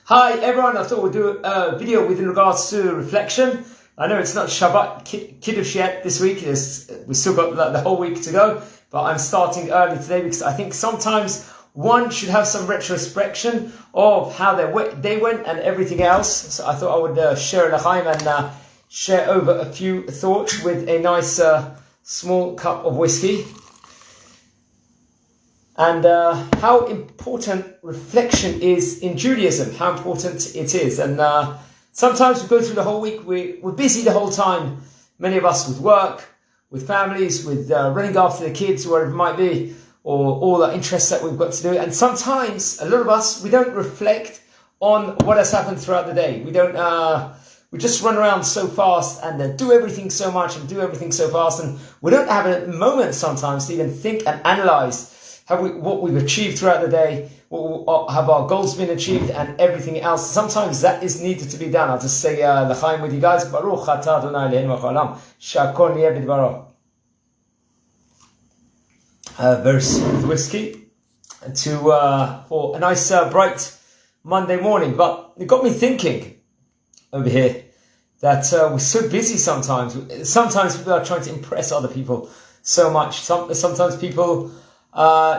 Hi everyone, I thought we'd do a video with regards to reflection. I know it's not Shabbat Kiddush yet this week, we've still got the whole week to go, but I'm starting early today because I think sometimes one should have some retrospection of how they went and everything else. So I thought I would share l'chaim and share over a few thoughts with a nice small cup of whiskey. And how important reflection is in Judaism, how important it is. And sometimes we go through the whole week, we're busy the whole time, many of us with work, with families, with running after the kids, whatever it might be, or all the interests that we've got to do. And sometimes, a lot of us, we don't reflect on what has happened throughout the day. We just run around so fast and do everything so much and do everything so fast. And we don't have a moment sometimes to even think and analyze what we've achieved throughout the day, have our goals been achieved, and everything else. Sometimes that is needed to be done. I'll just say l'chaim with you guys. Baruch atah Adonai Eloheinu melech haolam, she'akol niyeh b'dvaro. Very smooth whiskey for a nice bright Monday morning. But it got me thinking over here that we're so busy sometimes. Sometimes people are trying to impress other people so much. Sometimes people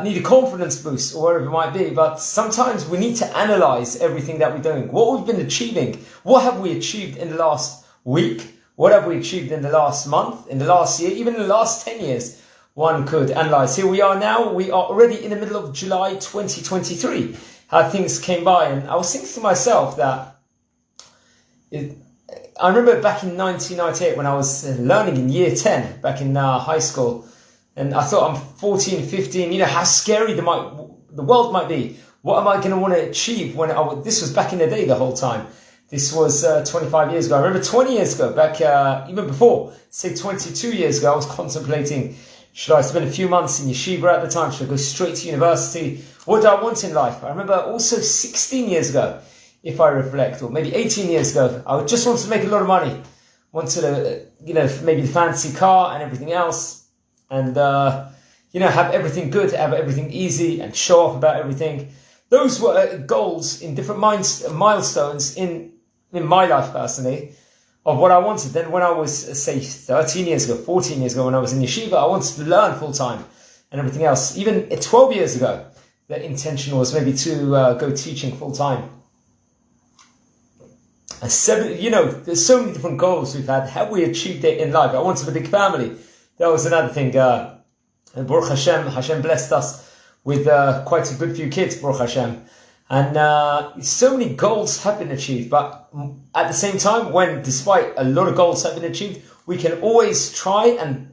need a confidence boost or whatever it might be, but sometimes we need to analyze everything that we're doing, what we've been achieving, what have we achieved in the last week, what have we achieved in the last month, in the last year, even in the last 10 years. One could analyze. Here we are now, we are already in the middle of July 2023, how things came by. And I was thinking to myself that I remember back in 1998 when I was learning in year 10, back in high school. And I thought, I'm 14, 15, how scary the world might be. What am I going to want to achieve this was back in the day the whole time. This was 25 years ago. I remember 20 years ago, back even before, say 22 years ago, I was contemplating, should I spend a few months in yeshiva at the time? Should I go straight to university? What do I want in life? I remember also 16 years ago, if I reflect, or maybe 18 years ago, I just wanted to make a lot of money. Wanted to, maybe the fancy car and everything else. And, have everything good, have everything easy and show off about everything. Those were goals in different milestones in my life personally of what I wanted. Then when I was, say, 13 years ago, 14 years ago, when I was in yeshiva, I wanted to learn full time and everything else. Even 12 years ago, the intention was maybe to go teaching full time. And there's so many different goals we've had. Have we achieved it in life? I wanted a big family. That was another thing. And Baruch Hashem blessed us with quite a good few kids, Baruch Hashem. And so many goals have been achieved. But at the same time, despite a lot of goals have been achieved, we can always try and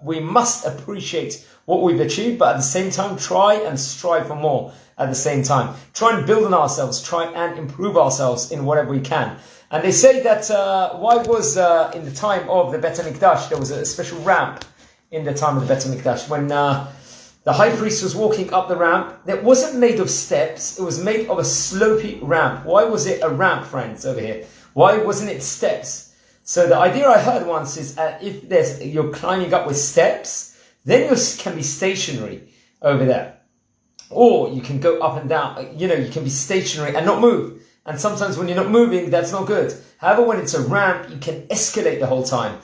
we must appreciate what we've achieved, but at the same time, try and strive for more at the same time. Try and build on ourselves, try and improve ourselves in whatever we can. And they say that why was in the time of the Bet HaMikdash, there was a special ramp in the time of the Bet HaMikdash. When the high priest was walking up the ramp, it wasn't made of steps, it was made of a slopey ramp. Why was it a ramp, friends, over here? Why wasn't it steps? So the idea I heard once is if you're climbing up with steps, then you can be stationary over there. Or you can go up and down, you can be stationary and not move. And sometimes when you're not moving, that's not good. However, when it's a ramp, you can escalate the whole time.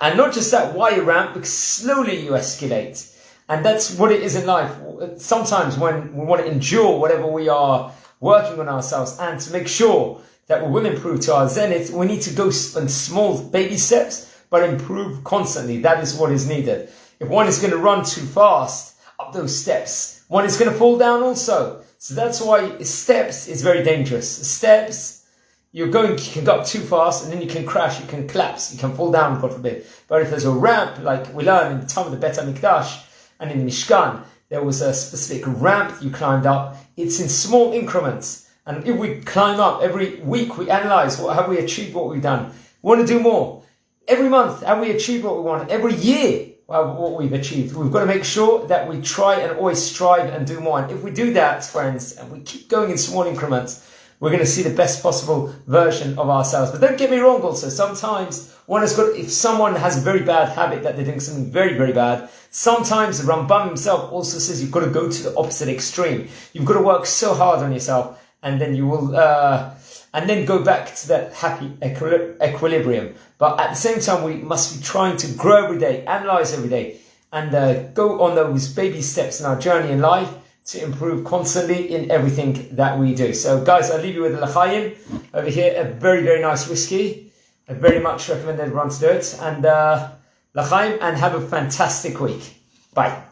And not just that, why a ramp? Because slowly you escalate. And that's what it is in life. Sometimes when we want to endure whatever we are working on ourselves and to make sure that we will improve to our zenith, we need to go in small baby steps, but improve constantly. That is what is needed. If one is going to run too fast up those steps, one is going to fall down also. So that's why steps is very dangerous. Steps, you can go up too fast and then you can crash, you can collapse, you can fall down, God forbid. But if there's a ramp, like we learned in the time of the Bet HaMikdash and in Mishkan, there was a specific ramp you climbed up. It's in small increments. And if we climb up every week, we analyze have we achieved what we've done. We want to do more. Every month, have we achieved what we want? Every year, what we've achieved. We've got to make sure that we try and always strive and do more. And if we do that, friends, and we keep going in small increments, we're going to see the best possible version of ourselves. But don't get me wrong also, sometimes if someone has a very bad habit that they're doing something very, very bad, sometimes the Rambam himself also says you've got to go to the opposite extreme. You've got to work so hard on yourself and then you will, and then go back to that happy equilibrium. But at the same time, we must be trying to grow every day, analyze every day, and go on those baby steps in our journey in life to improve constantly in everything that we do. So guys, I'll leave you with the L'chaim over here, a very, very nice whiskey. I very much recommend everyone to do it. And L'chaim, and have a fantastic week. Bye.